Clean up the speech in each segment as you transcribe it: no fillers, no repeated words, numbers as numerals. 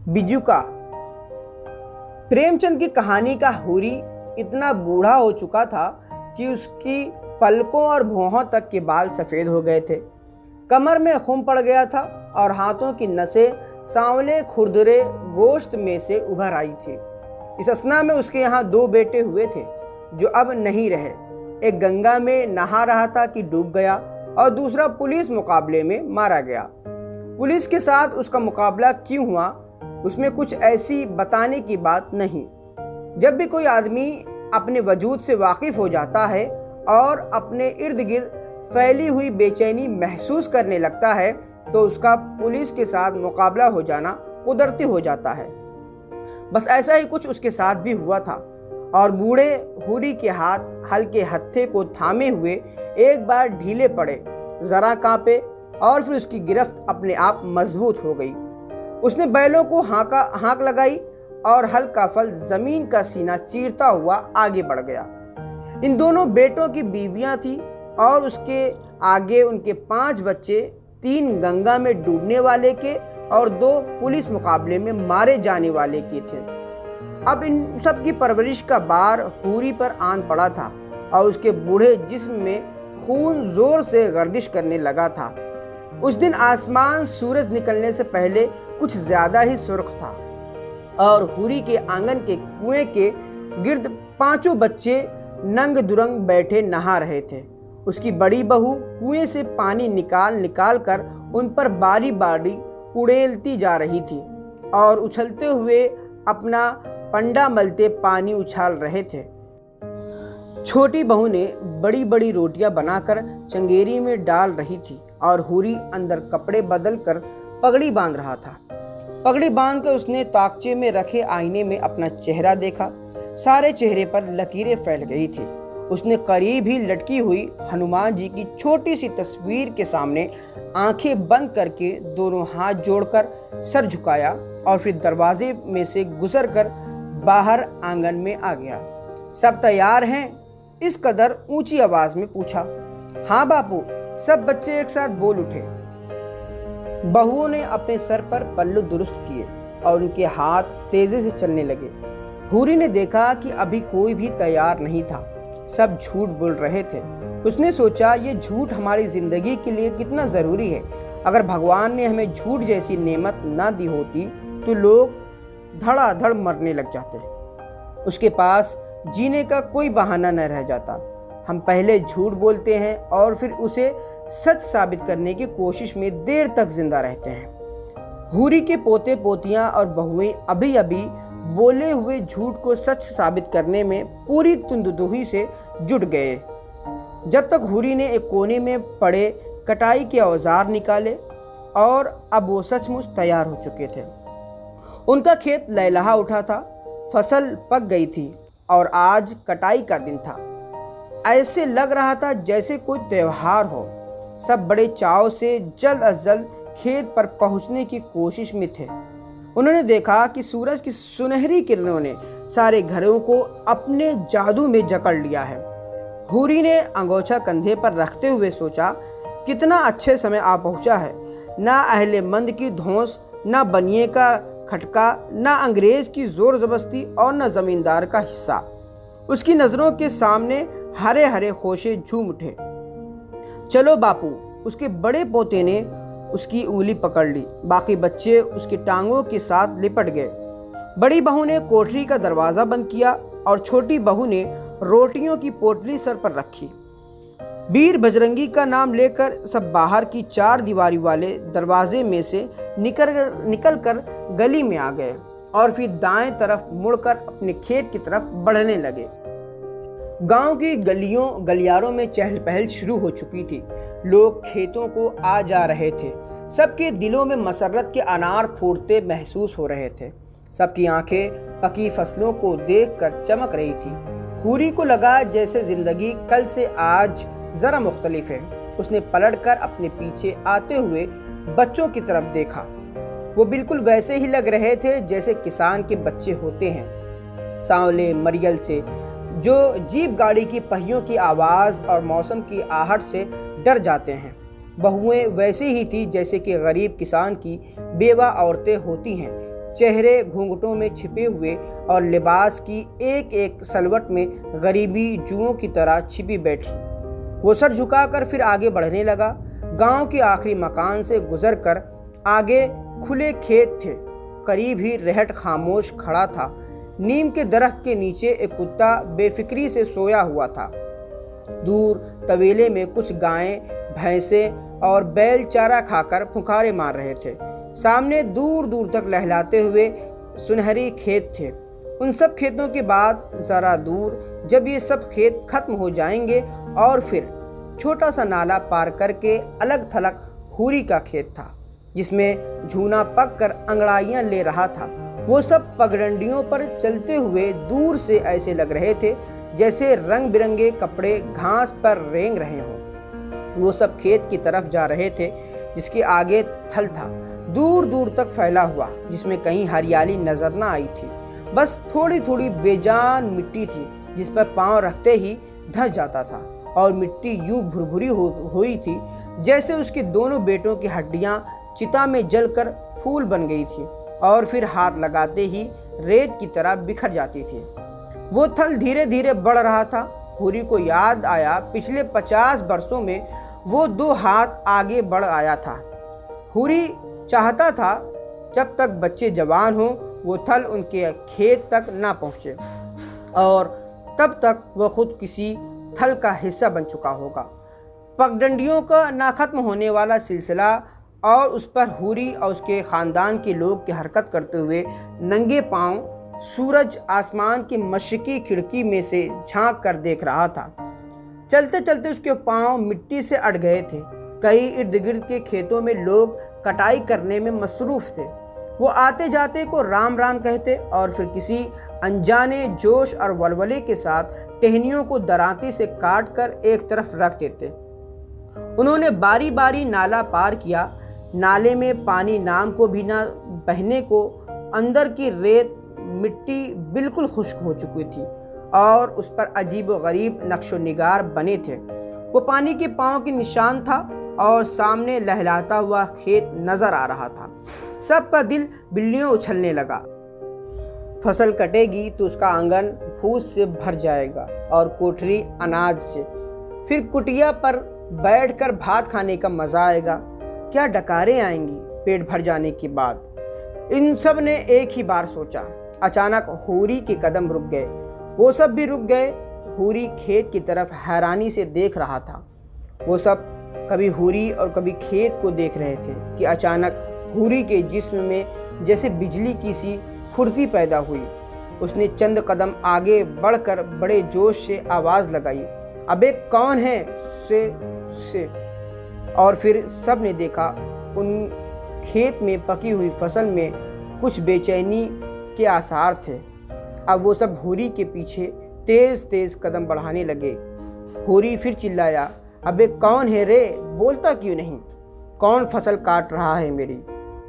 बिजुका। प्रेमचंद की कहानी का हूरी इतना बूढ़ा हो चुका था कि उसकी पलकों और भौहों तक के बाल सफ़ेद हो गए थे। कमर में खून पड़ गया था और हाथों की नसें सांवले खुरदुरे गोश्त में से उभर आई थी। इस असना में उसके यहाँ 2 बेटे हुए थे जो अब नहीं रहे। एक गंगा में नहा रहा था कि डूब गया और दूसरा पुलिस मुकाबले में मारा गया। पुलिस के साथ उसका मुकाबला क्यों हुआ उसमें कुछ ऐसी बताने की बात नहीं। जब भी कोई आदमी अपने वजूद से वाकिफ़ हो जाता है और अपने इर्द गिर्द फैली हुई बेचैनी महसूस करने लगता है तो उसका पुलिस के साथ मुकाबला हो जाना कुदरती हो जाता है। बस ऐसा ही कुछ उसके साथ भी हुआ था और बूढ़े हूरी के हाथ हल्के हत्थे को थामे हुए एक बार ढीले पड़े, ज़रा कांपे और फिर उसकी गिरफ्त अपने आप मजबूत हो गई। उसने बैलों को हाँक लगाई और हल्का फल जमीन का सीना चीरता हुआ आगे बढ़ गया। इन दोनों बेटों की बीवियां थी और उसके आगे उनके 5 बच्चे, 3 गंगा में डूबने वाले के और 2 पुलिस मुकाबले में मारे जाने वाले के थे। अब इन सब की परवरिश का बार हूरी पर आन पड़ा था और उसके बूढ़े जिस्म में खून जोर से गर्दिश करने लगा था। उस दिन आसमान सूरज निकलने से पहले कुछ ज्यादा ही सुर्ख था और हूरी के आंगन के कुएं के गिर्द 5 बच्चे नंग दुरंग बैठे नहा रहे थे। उसकी बड़ी बहू कुएं से पानी निकाल कर उन पर बारी बारी उड़ेलती जा रही थी और उछलते हुए अपना पंडा मलते पानी उछाल रहे थे। छोटी बहू ने बड़ी बड़ी रोटियां बनाकर चंगेरी में डाल रही थी और हूरी अंदर कपड़े बदल कर पगड़ी बांध रहा था। पगड़ी बांधकर उसने ताकचे में रखे आईने में अपना चेहरा देखा। सारे चेहरे पर लकीरें फैल गई थी। उसने करीब ही लटकी हुई हनुमान जी की छोटी सी तस्वीर के सामने आंखें बंद करके दोनों हाथ जोड़कर सर झुकाया और फिर दरवाजे में से गुजरकर बाहर आंगन में आ गया। सब तैयार हैं? इस कदर ऊंची आवाज में पूछा। हाँ बापू, सब बच्चे एक साथ बोल उठे। बहुओं ने अपने सर पर पल्लू दुरुस्त किए और उनके हाथ तेजी से चलने लगे। हूरी ने देखा कि अभी कोई भी तैयार नहीं था, सब झूठ बोल रहे थे। उसने सोचा ये झूठ हमारी जिंदगी के लिए कितना जरूरी है। अगर भगवान ने हमें झूठ जैसी नेमत ना दी होती तो लोग धड़ाधड़ मरने लग जाते। उसके पास जीने का कोई बहाना न रह जाता। हम पहले झूठ बोलते हैं और फिर उसे सच साबित करने की कोशिश में देर तक जिंदा रहते हैं। हूरी के पोते पोतियां और बहुएं अभी अभी बोले हुए झूठ को सच साबित करने में पूरी तुंदुदुही से जुट गए। जब तक हूरी ने एक कोने में पड़े कटाई के औजार निकाले और अब वो सचमुच तैयार हो चुके थे। उनका खेत लहलहा उठा था, फसल पक गई थी और आज कटाई का दिन था। ऐसे लग रहा था जैसे कोई त्योहार हो। सब बड़े चाव से जल्द अज जल्द खेत पर पहुंचने की कोशिश में थे। उन्होंने देखा कि सूरज की सुनहरी किरणों ने सारे घरों को अपने जादू में जकड़ लिया है। हूरी ने अंगोछा कंधे पर रखते हुए सोचा, कितना अच्छे समय आ पहुंचा है। ना अहले मंद की धौंस, ना बनिए का खटका, ना अंग्रेज की जोर जबरदस्ती और न जमींदार का हिस्सा। उसकी नजरों के सामने हरे हरे खोशे झूम उठे। चलो बापू, उसके बड़े पोते ने उसकी उंगली पकड़ ली। बाकी बच्चे उसकी टांगों के साथ लिपट गए। बड़ी बहू ने कोठरी का दरवाजा बंद किया और छोटी बहू ने रोटियों की पोटली सर पर रखी। वीर बजरंगी का नाम लेकर सब बाहर की 4 दीवारी वाले दरवाजे में से निकल कर गली में आ गए और फिर दाएं तरफ मुड़कर अपने खेत की तरफ बढ़ने लगे। गांव की गलियारों में चहल पहल शुरू हो चुकी थी। लोग खेतों को आ जा रहे थे। सबके दिलों में मसरत के अनार फूटते महसूस हो रहे थे। सबकी आंखें पकी फसलों को देखकर चमक रही थी। हूरी को लगा जैसे जिंदगी कल से आज जरा मुख्तलिफ है। उसने पलटकर अपने पीछे आते हुए बच्चों की तरफ देखा। वो बिल्कुल वैसे ही लग रहे थे जैसे किसान के बच्चे होते हैं, सांवले मरियल से, जो जीप गाड़ी की पहियों की आवाज़ और मौसम की आहट से डर जाते हैं। बहुएं वैसी ही थी जैसे कि गरीब किसान की बेवा औरतें होती हैं, चेहरे घूंघटों में छिपे हुए और लिबास की एक एक सलवट में गरीबी जुओं की तरह छिपी बैठी। वो सर झुकाकर फिर आगे बढ़ने लगा। गांव के आखिरी मकान से गुजरकर आगे खुले खेत थे। करीब ही रहट खामोश खड़ा था। नीम के दरख्त के नीचे एक कुत्ता बेफिक्री से सोया हुआ था। दूर तवेले में कुछ गायें, भैंसें और बैल चारा खाकर फुंकारे मार रहे थे। सामने दूर दूर तक लहलाते हुए सुनहरी खेत थे। उन सब खेतों के बाद जरा दूर जब ये सब खेत खत्म हो जाएंगे और फिर छोटा सा नाला पार करके अलग थलग हुरी का खेत था, जिसमें झूना पक कर अंगड़ाइयां ले रहा था। वो सब पगडंडियों पर चलते हुए दूर से ऐसे लग रहे थे जैसे रंग बिरंगे कपड़े घास पर रेंग रहे हों। वो सब खेत की तरफ जा रहे थे जिसके आगे थल था, दूर दूर तक फैला हुआ, जिसमें कहीं हरियाली नजर न आई थी। बस थोड़ी थोड़ी बेजान मिट्टी थी जिस पर पांव रखते ही धंस जाता था, और मिट्टी यूं भुरभुरी हुई थी जैसे उसके दोनों बेटों की हड्डियां चिता में जलकर फूल बन गई थी और फिर हाथ लगाते ही रेत की तरह बिखर जाती थी। वो थल धीरे धीरे बढ़ रहा था। हुरी को याद आया पिछले 50 वर्षों में वो 2 हाथ आगे बढ़ आया था। हुरी चाहता था जब तक बच्चे जवान हों वो थल उनके खेत तक ना पहुँचे, और तब तक वह खुद किसी थल का हिस्सा बन चुका होगा। पगडंडियों का ना खत्म होने वाला सिलसिला और उस पर हुरी और उसके ख़ानदान के लोग की हरकत करते हुए नंगे पांव सूरज आसमान की मशरकी खिड़की में से झांक कर देख रहा था। चलते चलते उसके पांव मिट्टी से अट गए थे। कई इर्द गिर्द के खेतों में लोग कटाई करने में मसरूफ़ थे। वो आते जाते को राम राम कहते और फिर किसी अनजाने जोश और वलवले के साथ टहनियों को दरांती से काट कर एक तरफ रख देते। उन्होंने बारी बारी नाला पार किया। नाले में पानी नाम को भी ना बहने को अंदर की रेत मिट्टी बिल्कुल खुश्क हो चुकी थी और उस पर अजीब व गरीब नक्शो निगार बने थे। वो पानी के पांव के निशान था और सामने लहलाता हुआ खेत नजर आ रहा था। सबका दिल बिल्लियों उछलने लगा। फसल कटेगी तो उसका आंगन फूस से भर जाएगा और कोठरी अनाज से। फिर कुटिया पर बैठकर भात खाने का मजा आएगा। क्या डकारें आएंगी पेट भर जाने के बाद। इन सब ने एक ही बार सोचा। अचानक हुरी के कदम रुक गए। वो सब भी रुक गए। हुरी खेत की तरफ हैरानी से देख रहा था। वो सब कभी हुरी और कभी खेत को देख रहे थे कि अचानक हुरी के जिस्म में जैसे बिजली की सी फुर्ती पैदा हुई। उसने चंद कदम आगे बढ़कर बड़े जोश से आवाज़ लगाई, अबे कौन है से। और फिर सब ने देखा उन खेत में पकी हुई फसल में कुछ बेचैनी के आसार थे। अब वो सब हुरी के पीछे तेज तेज कदम बढ़ाने लगे। हुरी फिर चिल्लाया, अबे कौन है रे, बोलता क्यों नहीं? कौन फसल काट रहा है मेरी?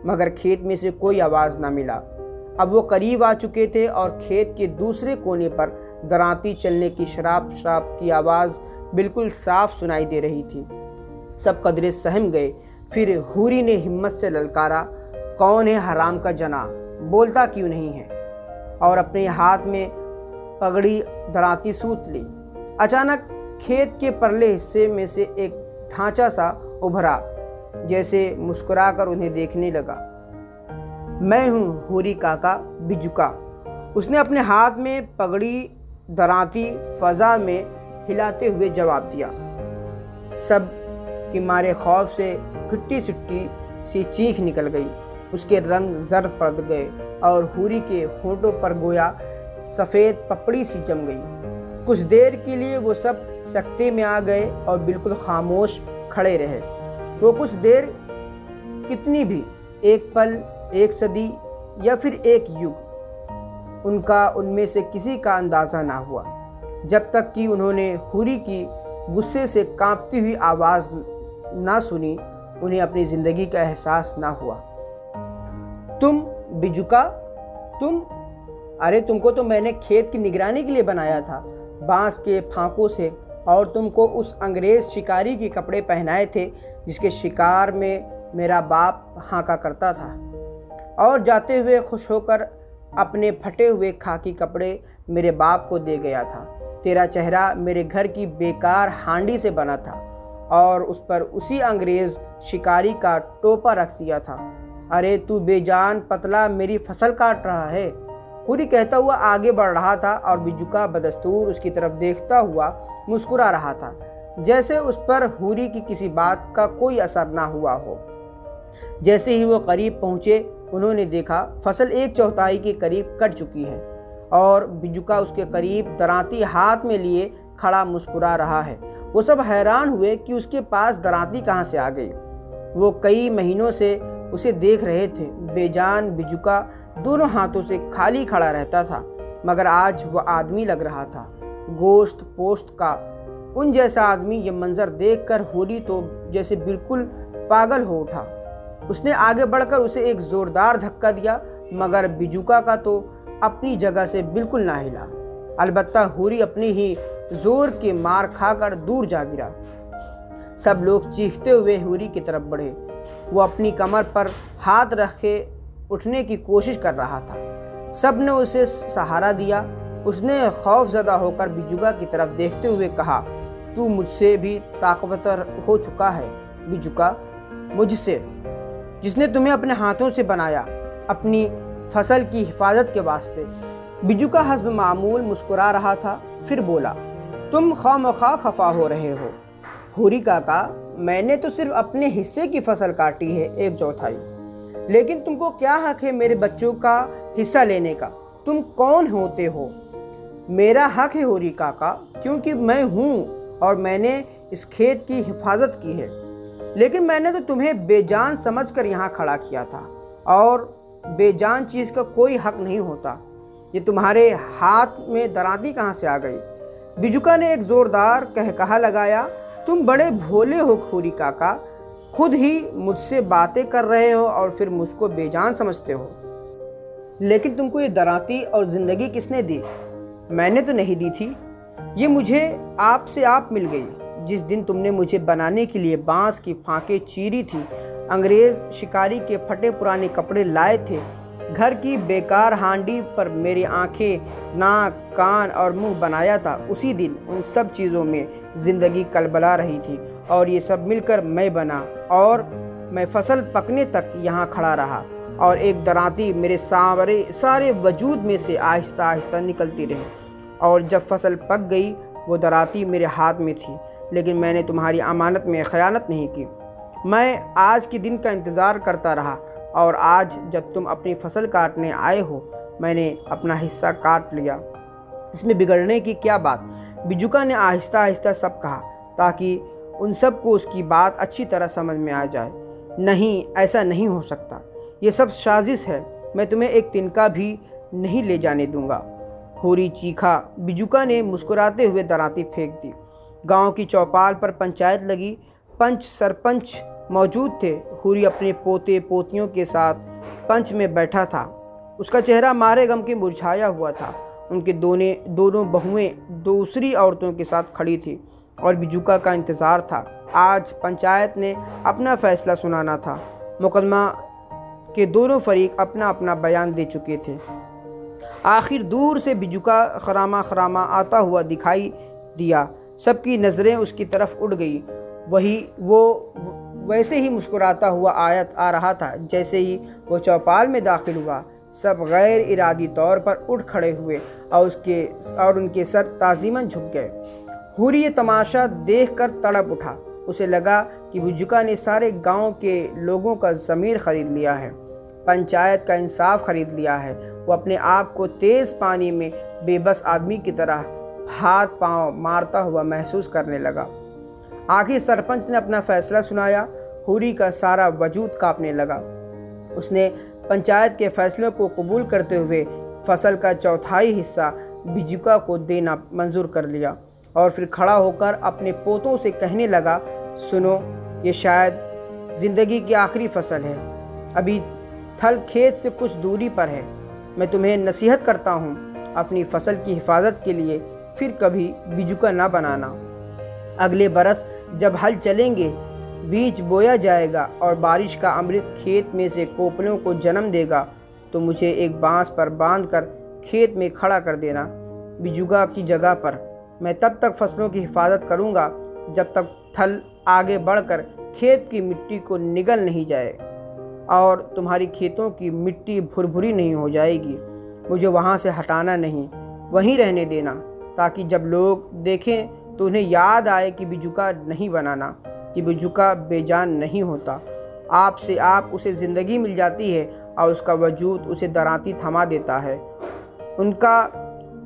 मगर खेत में से कोई आवाज़ ना मिला। अब वो करीब आ चुके थे और खेत के दूसरे कोने पर दरांती चलने की शराब की आवाज़ बिल्कुल साफ सुनाई दे रही थी। सब कदरे सहम गए। फिर हुरी ने हिम्मत से ललकारा, कौन है हराम का जना, बोलता क्यों नहीं है? और अपने हाथ में पगड़ी दरांती सूत ली। अचानक खेत के परले हिस्से में से एक ढांचा सा उभरा, जैसे मुस्कुराकर उन्हें देखने लगा। मैं हूँ हुरी काका बिजुका। उसने अपने हाथ में पगड़ी दरांती फजा में हिलाते हुए जवाब दिया। सब के मारे खौफ से खट्टी सिट्टी सी चीख निकल गई। उसके रंग जर्द पड़ गए और हुरी के होंठों पर गोया सफ़ेद पपड़ी सी जम गई। कुछ देर के लिए वो सब सकते में आ गए और बिल्कुल खामोश खड़े रहे। वो कुछ देर कितनी भी, एक पल, एक सदी या फिर एक युग, उनका उनमें से किसी का अंदाज़ा ना हुआ, जब तक कि उन्होंने हुरी की गुस्से से कांपती हुई आवाज़ ना सुनी। उन्हें अपनी ज़िंदगी का एहसास ना हुआ। तुम बिजुका, तुम? अरे तुमको तो मैंने खेत की निगरानी के लिए बनाया था, बांस के फांकों से, और तुमको उस अंग्रेज़ शिकारी के कपड़े पहनाए थे जिसके शिकार में मेरा बाप हांका करता था। और जाते हुए खुश होकर अपने फटे हुए खाकी कपड़े मेरे बाप को दे गया था। तेरा चेहरा मेरे घर की बेकार हांडी से बना था और उस पर उसी अंग्रेज़ शिकारी का टोपा रख दिया था। अरे तू बेजान पतला मेरी फसल काट रहा है। हुरी कहता हुआ आगे बढ़ रहा था और बिजुका बदस्तूर उसकी तरफ देखता हुआ मुस्कुरा रहा था, जैसे उस पर हुरी की किसी बात का कोई असर ना हुआ हो। जैसे ही वो करीब पहुँचे उन्होंने देखा फसल 1/4 के करीब कट चुकी है और बिजुका उसके करीब दरांती हाथ में लिए खड़ा मुस्कुरा रहा है। वो सब हैरान हुए कि उसके पास दरांती कहाँ से आ गई। वो कई महीनों से उसे देख रहे थे। बेजान बिजुका दोनों हाथों से खाली खड़ा रहता था, मगर आज वह आदमी लग रहा था, गोश्त पोश्त का उन जैसा आदमी। ये मंजर देखकर हुरी तो जैसे बिल्कुल पागल हो उठा। उसने आगे बढ़कर उसे एक जोरदार धक्का दिया, मगर बिजुका का तो अपनी जगह से बिल्कुल ना हिला। अलबत्ता हुरी अपनी ही जोर के मार खाकर दूर जा गिरा। सब लोग चीखते हुए हुरी की तरफ बढ़े। वो अपनी कमर पर हाथ रखे उठने की कोशिश कर रहा था। सब ने उसे सहारा दिया। उसने खौफजदा होकर बिजुका की तरफ देखते हुए कहा, तू मुझसे भी ताकतवर हो चुका है बिजुका, मुझसे जिसने तुम्हें अपने हाथों से बनाया अपनी फसल की हिफाजत के वास्ते। बिजुका हस्ब मामूल मुस्कुरा रहा था, फिर बोला, तुम खामखा खफा हो रहे हो हुरी काका, मैंने तो सिर्फ अपने हिस्से की फसल काटी है 1/4, लेकिन तुमको क्या हक है मेरे बच्चों का हिस्सा लेने का? तुम कौन होते हो? मेरा हक है हुरी काका, क्योंकि मैं हूँ और मैंने इस खेत की हिफाजत की है। लेकिन मैंने तो तुम्हें बेजान समझकर यहाँ खड़ा किया था और बेजान चीज़ का कोई हक नहीं होता। ये तुम्हारे हाथ में दरांती कहाँ से आ गई? बिजुका ने एक जोरदार कहकहा लगाया, तुम बड़े भोले हो हुरी काका, खुद ही मुझसे बातें कर रहे हो और फिर मुझको बेजान समझते हो। लेकिन तुमको ये दरांती और ज़िंदगी किसने दी? मैंने तो नहीं दी थी, ये मुझे आपसे आप मिल गई। जिस दिन तुमने मुझे बनाने के लिए बांस की फांकें चीरी थी, अंग्रेज़ शिकारी के फटे पुराने कपड़े लाए थे, घर की बेकार हांडी पर मेरी आंखें, नाक, कान और मुंह बनाया था, उसी दिन उन सब चीज़ों में ज़िंदगी कलबला रही थी और ये सब मिलकर मैं बना। और मैं फसल पकने तक यहाँ खड़ा रहा और एक दरांती मेरे सारे वजूद में से आहिस्ता आहिस्ता निकलती रही। और जब फसल पक गई वो दरांती मेरे हाथ में थी, लेकिन मैंने तुम्हारी अमानत में ख़यानत नहीं की। मैं आज के दिन का इंतज़ार करता रहा और आज जब तुम अपनी फसल काटने आए हो, मैंने अपना हिस्सा काट लिया। इसमें बिगड़ने की क्या बात? बिजुका ने आहिस्ता आहिस्ता सब कहा, ताकि उन सब को उसकी बात अच्छी तरह समझ में आ जाए। नहीं, ऐसा नहीं हो सकता, ये सब साजिश है। मैं तुम्हें एक तिनका भी नहीं ले जाने दूंगा। हुरी चीखा। बिजुका ने मुस्कुराते हुए दरांती फेंक दी। गांव की चौपाल पर पंचायत लगी। पंच सरपंच मौजूद थे। हुरी अपने पोते पोतियों के साथ पंच में बैठा था। उसका चेहरा मारे गम के मुरझाया हुआ था। उनके दोनों बहुएं दूसरी औरतों के साथ खड़ी थी और बिजुका का इंतज़ार था। आज पंचायत ने अपना फैसला सुनाना था। मुकदमा के दोनों फरीक अपना अपना बयान दे चुके थे। आखिर दूर से बिजुका खरामा खरामा आता हुआ दिखाई दिया। सबकी नज़रें उसकी तरफ उड़ गई। वो वैसे ही मुस्कुराता हुआ आ रहा था जैसे ही वो चौपाल में दाखिल हुआ। सब गैर इरादी तौर पर उठ खड़े हुए और उनके सर ताज़ीमन झुक गए। हुरी ये तमाशा देखकर तड़प उठा। उसे लगा कि बिजुका ने सारे गांव के लोगों का ज़मीर खरीद लिया है, पंचायत का इंसाफ खरीद लिया है। वो अपने आप को तेज़ पानी में बेबस आदमी की तरह हाथ पांव मारता हुआ महसूस करने लगा। आखिर सरपंच ने अपना फैसला सुनाया। हुरी का सारा वजूद कांपने लगा। उसने पंचायत के फैसले को कबूल करते हुए फसल का 1/4 हिस्सा बिजुका को देना मंजूर कर लिया और फिर खड़ा होकर अपने पोतों से कहने लगा, सुनो, ये शायद ज़िंदगी की आखिरी फसल है। अभी थल खेत से कुछ दूरी पर है। मैं तुम्हें नसीहत करता हूँ, अपनी फसल की हिफाजत के लिए फिर कभी बिजुका ना बनाना। अगले बरस जब हल चलेंगे बीज बोया जाएगा और बारिश का अमृत खेत में से कोपलों को जन्म देगा, तो मुझे एक बांस पर बांधकर खेत में खड़ा कर देना बिजुगा की जगह पर। मैं तब तक फसलों की हिफाजत करूंगा जब तक थल आगे बढ़कर खेत की मिट्टी को निगल नहीं जाए और तुम्हारी खेतों की मिट्टी भुरभुरी नहीं हो जाएगी। मुझे वहाँ से हटाना नहीं, वहीं रहने देना, ताकि जब लोग देखें तो उन्हें याद आए कि बिजुका नहीं बनाना, कि बिजुका बेजान नहीं होता। आपसे आप उसे ज़िंदगी मिल जाती है और उसका वजूद उसे दरांती थमा देता है। उनका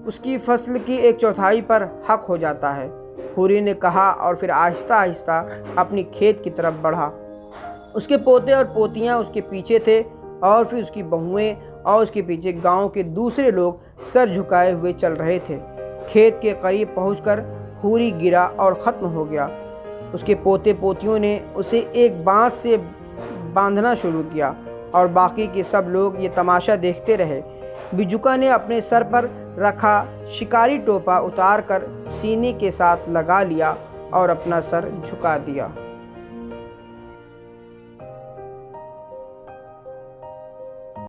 उसकी फसल की 1/4 पर हक हो जाता है। हूरी ने कहा और फिर आहिस्ता आहिस्ता अपनी खेत की तरफ बढ़ा। उसके पोते और पोतियां उसके पीछे थे और फिर उसकी बहुएं और उसके पीछे गांव के दूसरे लोग सर झुकाए हुए चल रहे थे। खेत के करीब पहुंचकर हूरी गिरा और ख़त्म हो गया। उसके पोते पोतियों ने उसे एक बांस से बांधना शुरू किया और बाकी के सब लोग ये तमाशा देखते रहे। बिजुका ने अपने सर पर रखा शिकारी टोपा उतारकर सीने के साथ लगा लिया और अपना सर झुका दिया।